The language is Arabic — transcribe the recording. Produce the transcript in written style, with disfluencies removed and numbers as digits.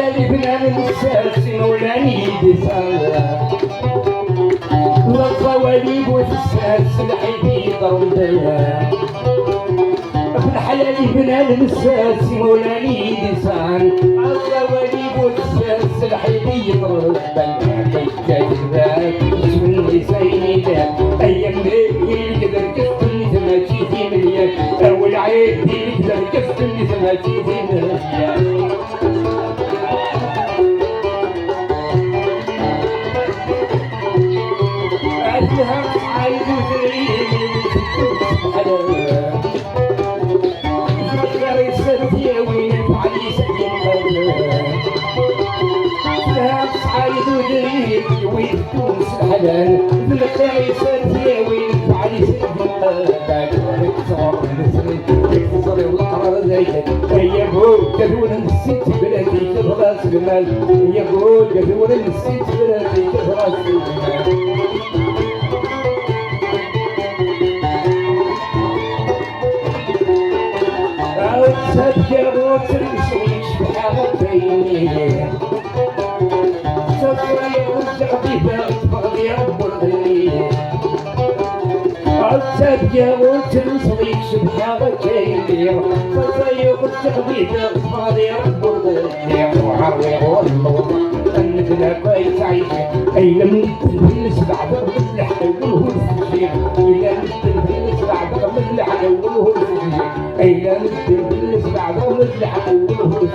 الحلال بنا ننساس مولاني دسالة والصواليب والساس الحبيب ضربها في الحلال بنا ننساس مولاني دسان الصواليب والساس الحبيب ضربها كذبات من سيدة أيام اللي قدر كفتني ثماتي في مليان أول عيد اللي قدر كفتني ثماتي في مليان أهلها عايز وزريني حلال غير يسرتي وين علي سيد عايز وزريني وين تونس الحلال بالخير يسرتي وين علي سيد اكتصر والقرار زيك يا بول كذون نسيت بلادي كراس جمال يا بول كذون نسيت بلادي كراس جمال سجلوا ترمشويش بحالتين سجلوا والشعبي بغضي رب الغنية سجلوا ترمشويش بحالتين سجلوا والشعبي بغضي رب الغنية وعرضوا الله أنك لا كويس عيشة أي لم تنفلس بعد مثل حلوه الفجير إلا تنفلس بعد مثل حلوه الفجير أي لم تنفلس بعد مثل حلوه